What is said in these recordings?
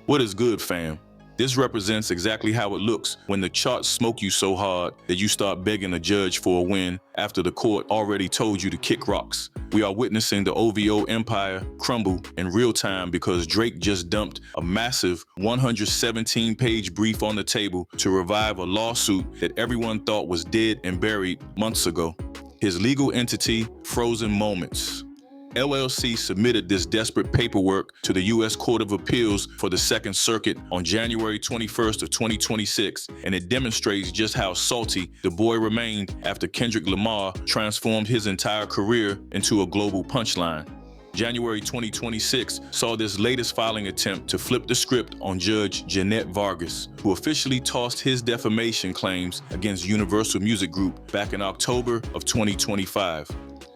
What is good, fam? This represents exactly how it looks when the charts smoke you so hard that you start begging a judge for a win after the court already told you to kick rocks. We are witnessing the OVO empire crumble in real time because Drake just dumped a massive 117-page brief on the table to revive a lawsuit that everyone thought was dead and buried months ago. His legal entity, Frozen Moments LLC, submitted this desperate paperwork to the U.S. Court of Appeals for the Second Circuit on January 21st of 2026, and it demonstrates just how salty the boy remained after Kendrick Lamar transformed his entire career into a global punchline. January 2026 saw this latest filing attempt to flip the script on Judge Jeannette Vargas, who officially tossed his defamation claims against Universal Music Group back in October of 2025.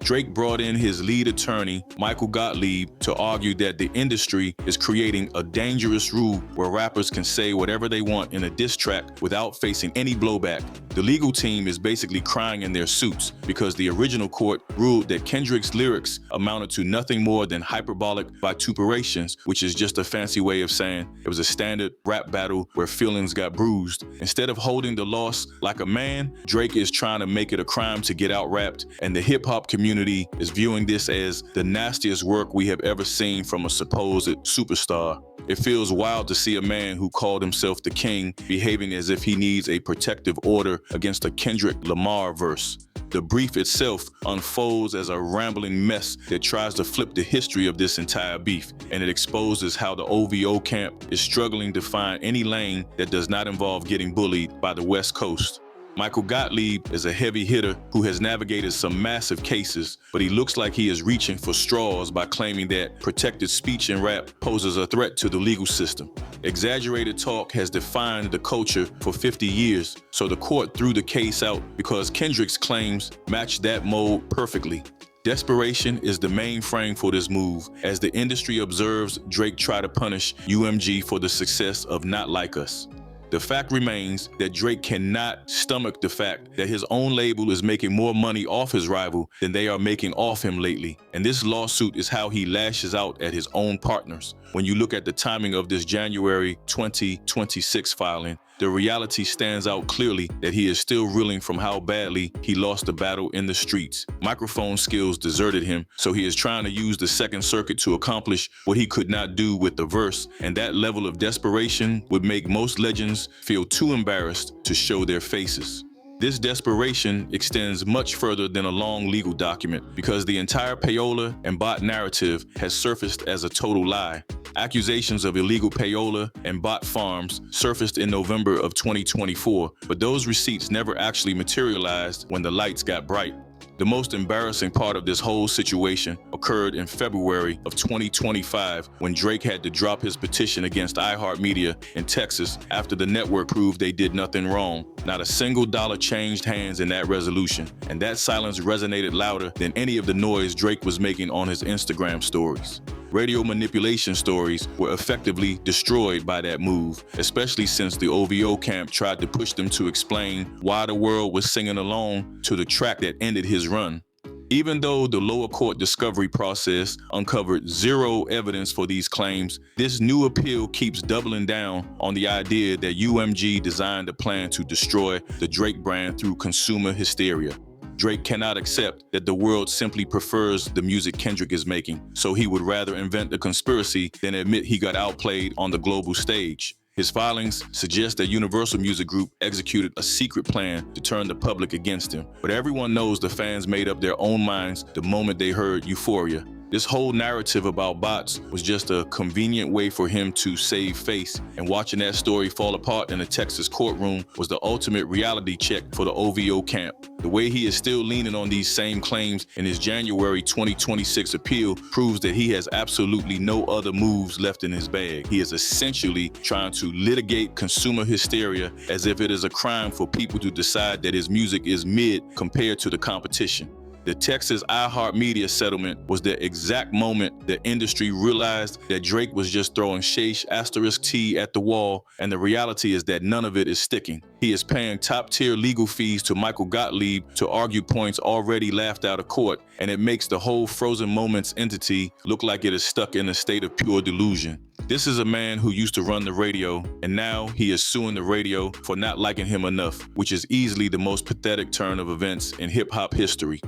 Drake brought in his lead attorney, Michael Gottlieb, to argue that the industry is creating a dangerous rule where rappers can say whatever they want in a diss track without facing any blowback. The legal team is basically crying in their suits because the original court ruled that Kendrick's lyrics amounted to nothing more than hyperbolic vituperations, which is just a fancy way of saying it was a standard rap battle where feelings got bruised. Instead of holding the loss like a man, Drake is trying to make it a crime to get out-rapped, and the hip-hop community is viewing this as the nastiest work we have ever seen from a supposed superstar. It feels wild to see a man who called himself the king behaving as if he needs a protective order against a Kendrick Lamar verse. The brief itself unfolds as a rambling mess that tries to flip the history of this entire beef, and it exposes how the OVO camp is struggling to find any lane that does not involve getting bullied by the West Coast. Michael Gottlieb is a heavy hitter who has navigated some massive cases, but he looks like he is reaching for straws by claiming that protected speech in rap poses a threat to the legal system. Exaggerated talk has defined the culture for 50 years, so the court threw the case out because Kendrick's claims match that mold perfectly. Desperation is the main frame for this move, as the industry observes Drake try to punish UMG for the success of Not Like Us. The fact remains that Drake cannot stomach the fact that his own label is making more money off his rival than they are making off him lately. And this lawsuit is how he lashes out at his own partners. When you look at the timing of this January 2026 filing, the reality stands out clearly that he is still reeling from how badly he lost the battle in the streets. Microphone skills deserted him, so he is trying to use the Second Circuit to accomplish what he could not do with the verse, and that level of desperation would make most legends feel too embarrassed to show their faces. This desperation extends much further than a long legal document because the entire payola and bot narrative has surfaced as a total lie. Accusations of illegal payola and bot farms surfaced in November of 2024, but those receipts never actually materialized when the lights got bright. The most embarrassing part of this whole situation occurred in February of 2025 when Drake had to drop his petition against iHeartMedia in Texas after the network proved they did nothing wrong. Not a single dollar changed hands in that resolution, and that silence resonated louder than any of the noise Drake was making on his Instagram stories. Radio manipulation stories were effectively destroyed by that move, especially since the OVO camp tried to push them to explain why the world was singing along to the track that ended his run. Even though the lower court discovery process uncovered zero evidence for these claims, this new appeal keeps doubling down on the idea that UMG designed a plan to destroy the Drake brand through consumer hysteria. Drake cannot accept that the world simply prefers the music Kendrick is making, so he would rather invent a conspiracy than admit he got outplayed on the global stage. His filings suggest that Universal Music Group executed a secret plan to turn the public against him, but everyone knows the fans made up their own minds the moment they heard Euphoria. This whole narrative about bots was just a convenient way for him to save face, and watching that story fall apart in a Texas courtroom was the ultimate reality check for the OVO camp. The way he is still leaning on these same claims in his January 2026 appeal proves that he has absolutely no other moves left in his bag. He is essentially trying to litigate consumer hysteria as if it is a crime for people to decide that his music is mid compared to the competition. The Texas iHeartMedia settlement was the exact moment the industry realized that Drake was just throwing Shaysh *T at the wall, and the reality is that none of it is sticking. He is paying top-tier legal fees to Michael Gottlieb to argue points already laughed out of court, and it makes the whole Frozen Moments entity look like it is stuck in a state of pure delusion. This is a man who used to run the radio, and now he is suing the radio for not liking him enough, which is easily the most pathetic turn of events in hip-hop history.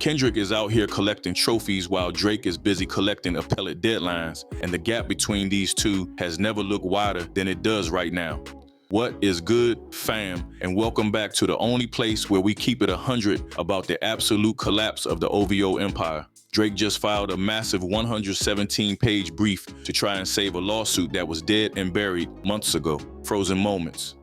Kendrick is out here collecting trophies while Drake is busy collecting appellate deadlines, and the gap between these two has never looked wider than it does right now. What is good, fam? And welcome back to the only place where we keep it 100 about the absolute collapse of the OVO empire. Drake just filed a massive 117-page brief to try and save a lawsuit that was dead and buried months ago, Frozen Moments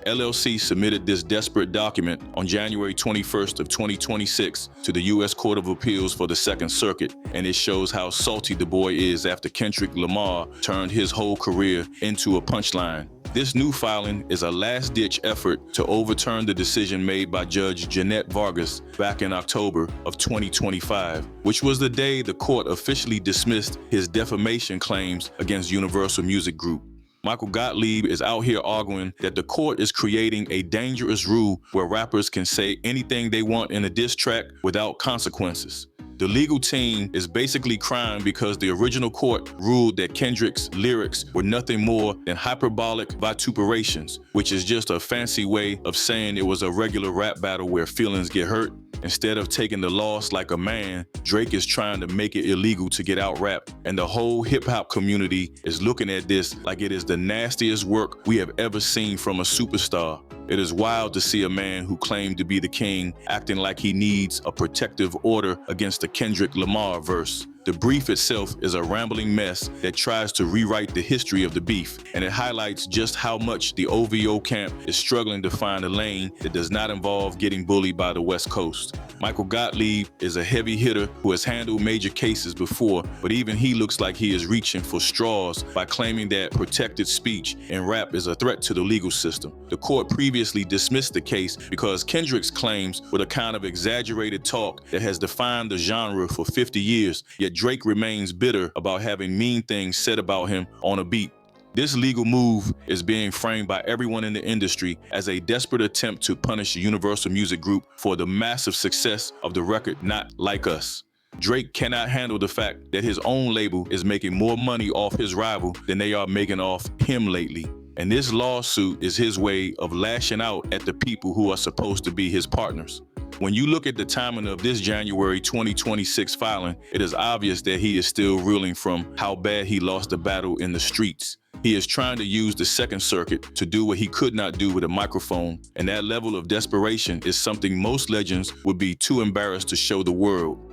LLC submitted this desperate document on January 21st of 2026 to the U.S. Court of Appeals for the Second Circuit, and it shows how salty the boy is after Kendrick Lamar turned his whole career into a punchline. This new filing is a last-ditch effort to overturn the decision made by Judge Jeannette Vargas back in October of 2025, which was the day the court officially dismissed his defamation claims against Universal Music Group. Michael Gottlieb is out here arguing that the court is creating a dangerous rule where rappers can say anything they want in a diss track without consequences. The legal team is basically crying because the original court ruled that Kendrick's lyrics were nothing more than hyperbolic vituperations, which is just a fancy way of saying it was a regular rap battle where feelings get hurt. Instead of taking the loss like a man, Drake is trying to make it illegal to get out rap, and the whole hip-hop community is looking at this like it is the nastiest work we have ever seen from a superstar. It is wild to see a man who claimed to be the king acting like he needs a protective order against the Kendrick Lamar verse. The brief itself is a rambling mess that tries to rewrite the history of the beef, and it highlights just how much the OVO camp is struggling to find a lane that does not involve getting bullied by the West Coast. Michael Gottlieb is a heavy hitter who has handled major cases before, but even he looks like he is reaching for straws by claiming that protected speech in rap is a threat to the legal system. The court previously dismissed the case because Kendrick's claims were the kind of exaggerated talk that has defined the genre for 50 years, yet Drake remains bitter about having mean things said about him on a beat. This legal move is being framed by everyone in the industry as a desperate attempt to punish Universal Music Group for the massive success of the record Not Like Us. Drake cannot handle the fact that his own label is making more money off his rival than they are making off him lately. And this lawsuit is his way of lashing out at the people who are supposed to be his partners. When you look at the timing of this January 2026 filing, it is obvious that he is still reeling from how bad he lost the battle in the streets. He is trying to use the Second Circuit to do what he could not do with a microphone, and that level of desperation is something most legends would be too embarrassed to show the world.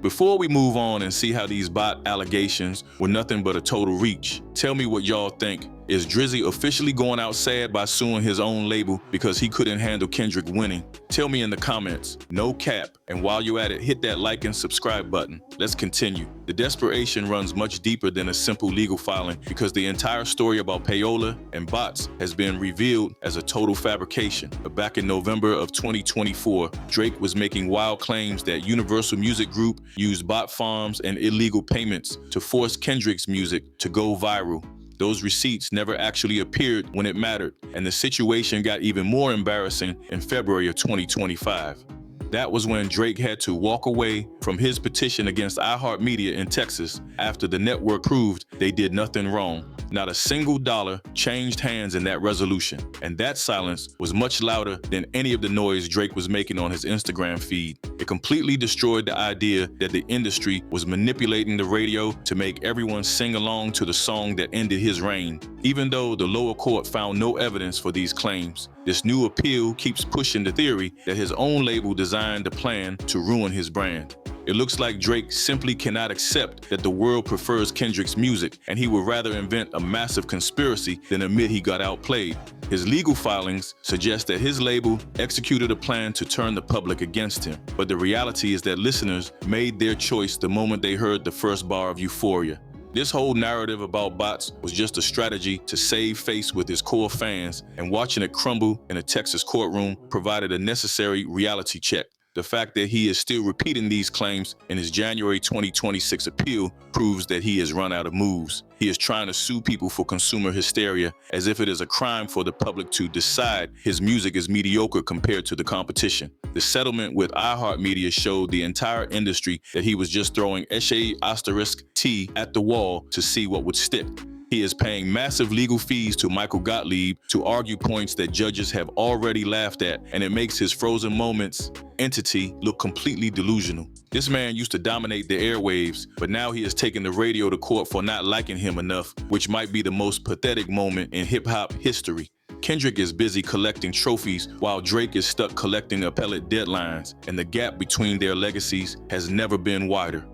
Before we move on and see how these bot allegations were nothing but a total reach, tell me what y'all think. Is Drizzy officially going out sad by suing his own label because he couldn't handle Kendrick winning? Tell me in the comments. No cap. And while you're at it, hit that like and subscribe button. Let's continue. The desperation runs much deeper than a simple legal filing because the entire story about Payola and bots has been revealed as a total fabrication. But back in November of 2024, Drake was making wild claims that Universal Music Group used bot farms and illegal payments to force Kendrick's music to go viral. Those receipts never actually appeared when it mattered, and the situation got even more embarrassing in February of 2025. That was when Drake had to walk away from his petition against iHeartMedia in Texas after the network proved they did nothing wrong. Not a single dollar changed hands in that resolution, and that silence was much louder than any of the noise Drake was making on his Instagram feed. It completely destroyed the idea that the industry was manipulating the radio to make everyone sing along to the song that ended his reign. Even though the lower court found no evidence for these claims, this new appeal keeps pushing the theory that his own label designed a plan to ruin his brand. It looks like Drake simply cannot accept that the world prefers Kendrick's music, and he would rather invent a massive conspiracy than admit he got outplayed. His legal filings suggest that his label executed a plan to turn the public against him, but the reality is that listeners made their choice the moment they heard the first bar of Euphoria. This whole narrative about bots was just a strategy to save face with his core fans, and watching it crumble in a Texas courtroom provided a necessary reality check. The fact that he is still repeating these claims in his January 2026 appeal proves that he has run out of moves. He is trying to sue people for consumer hysteria as if it is a crime for the public to decide his music is mediocre compared to the competition. The settlement with iHeartMedia showed the entire industry that he was just throwing Eshe*T at the wall to see what would stick. He is paying massive legal fees to Michael Gottlieb to argue points that judges have already laughed at, and it makes his Frozen Moments entity look completely delusional. This man used to dominate the airwaves, but now he has taken the radio to court for not liking him enough, which might be the most pathetic moment in hip-hop history. Kendrick is busy collecting trophies while Drake is stuck collecting appellate deadlines, and the gap between their legacies has never been wider.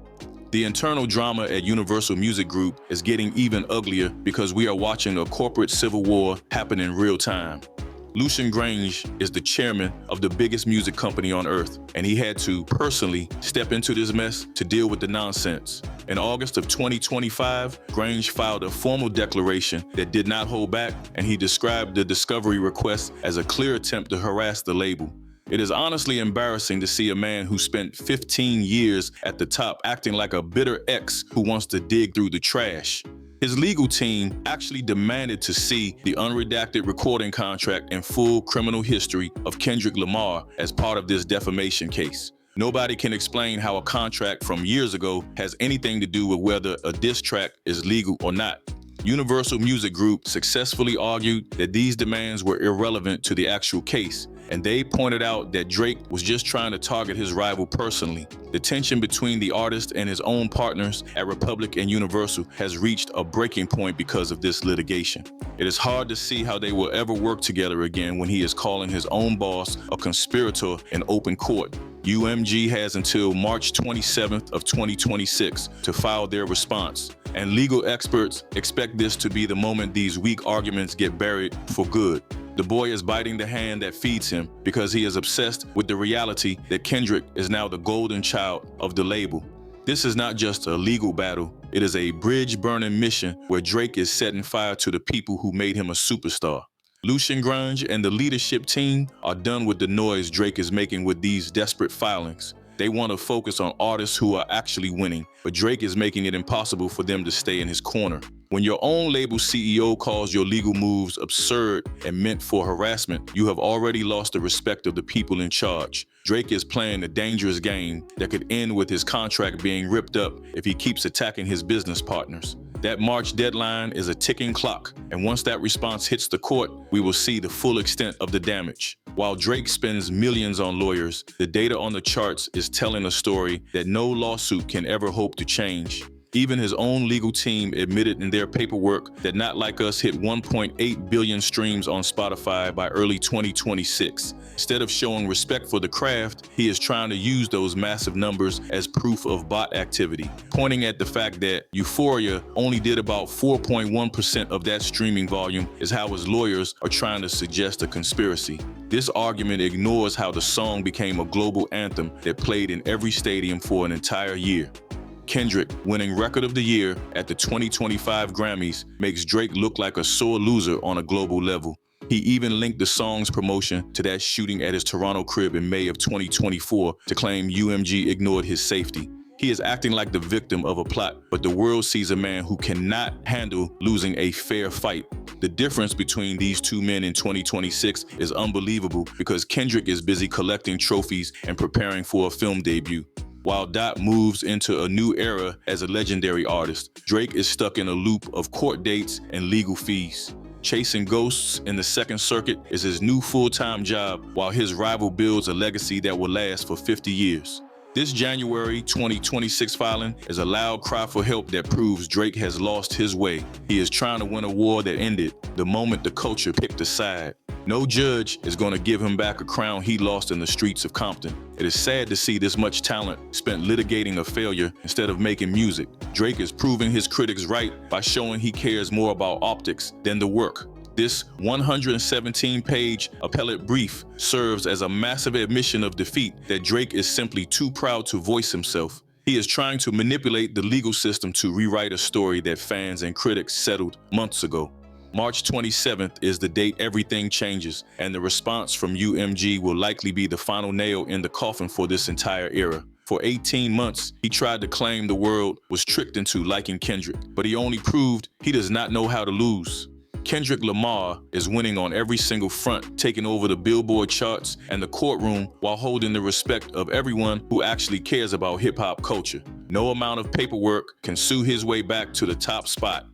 The internal drama at Universal Music Group is getting even uglier because we are watching a corporate civil war happen in real time. Lucian Grainge is the chairman of the biggest music company on earth, and he had to personally step into this mess to deal with the nonsense. In August of 2025, Grainge filed a formal declaration that did not hold back, and he described the discovery request as a clear attempt to harass the label. It is honestly embarrassing to see a man who spent 15 years at the top acting like a bitter ex who wants to dig through the trash. His legal team actually demanded to see the unredacted recording contract and full criminal history of Kendrick Lamar as part of this defamation case. Nobody can explain how a contract from years ago has anything to do with whether a diss track is legal or not. Universal Music Group successfully argued that these demands were irrelevant to the actual case, and they pointed out that Drake was just trying to target his rival personally. The tension between the artist and his own partners at Republic and Universal has reached a breaking point because of this litigation. It is hard to see how they will ever work together again when he is calling his own boss a conspirator in open court. UMG has until March 27th of 2026 to file their response, and legal experts expect this to be the moment these weak arguments get buried for good. The boy is biting the hand that feeds him because he is obsessed with the reality that Kendrick is now the golden child of the label. This is not just a legal battle, it is a bridge-burning mission where Drake is setting fire to the people who made him a superstar. Lucian Grainge and the leadership team are done with the noise Drake is making with these desperate filings. They want to focus on artists who are actually winning, but Drake is making it impossible for them to stay in his corner. When your own label CEO calls your legal moves absurd and meant for harassment, you have already lost the respect of the people in charge. Drake is playing a dangerous game that could end with his contract being ripped up if he keeps attacking his business partners. That March deadline is a ticking clock, and once that response hits the court, we will see the full extent of the damage. While Drake spends millions on lawyers, the data on the charts is telling a story that no lawsuit can ever hope to change. Even his own legal team admitted in their paperwork that Not Like Us hit 1.8 billion streams on Spotify by early 2026. Instead of showing respect for the craft, he is trying to use those massive numbers as proof of bot activity, pointing at the fact that Euphoria only did about 4.1% of that streaming volume is how his lawyers are trying to suggest a conspiracy. This argument ignores how the song became a global anthem that played in every stadium for an entire year. Kendrick winning Record of the Year at the 2025 Grammys makes Drake look like a sore loser on a global level. He even linked the song's promotion to that shooting at his Toronto crib in May of 2024 to claim UMG ignored his safety. He is acting like the victim of a plot, but the world sees a man who cannot handle losing a fair fight. The difference between these two men in 2026 is unbelievable because Kendrick is busy collecting trophies and preparing for a film debut. While Dot moves into a new era as a legendary artist, Drake is stuck in a loop of court dates and legal fees. Chasing ghosts in the Second Circuit is his new full-time job while his rival builds a legacy that will last for 50 years. This January 2026 filing is a loud cry for help that proves Drake has lost his way. He is trying to win a war that ended the moment the culture picked a side. No judge is going to give him back a crown he lost in the streets of Compton. It is sad to see this much talent spent litigating a failure instead of making music. Drake is proving his critics right by showing he cares more about optics than the work. This 117-page appellate brief serves as a massive admission of defeat that Drake is simply too proud to voice himself. He is trying to manipulate the legal system to rewrite a story that fans and critics settled months ago. March 27th is the date everything changes, and the response from UMG will likely be the final nail in the coffin for this entire era. For 18 months, he tried to claim the world was tricked into liking Kendrick, but he only proved he does not know how to lose. Kendrick Lamar is winning on every single front, taking over the Billboard charts and the courtroom while holding the respect of everyone who actually cares about hip-hop culture. No amount of paperwork can sue his way back to the top spot.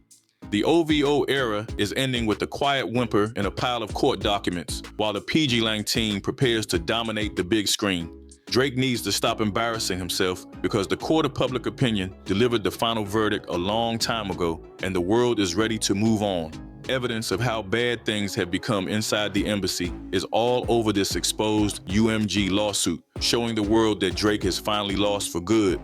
The OVO era is ending with a quiet whimper and a pile of court documents, while the PG Lang team prepares to dominate the big screen. Drake needs to stop embarrassing himself because the court of public opinion delivered the final verdict a long time ago, and the world is ready to move on. Evidence of how bad things have become inside the embassy is all over this exposed UMG lawsuit, showing the world that Drake has finally lost for good.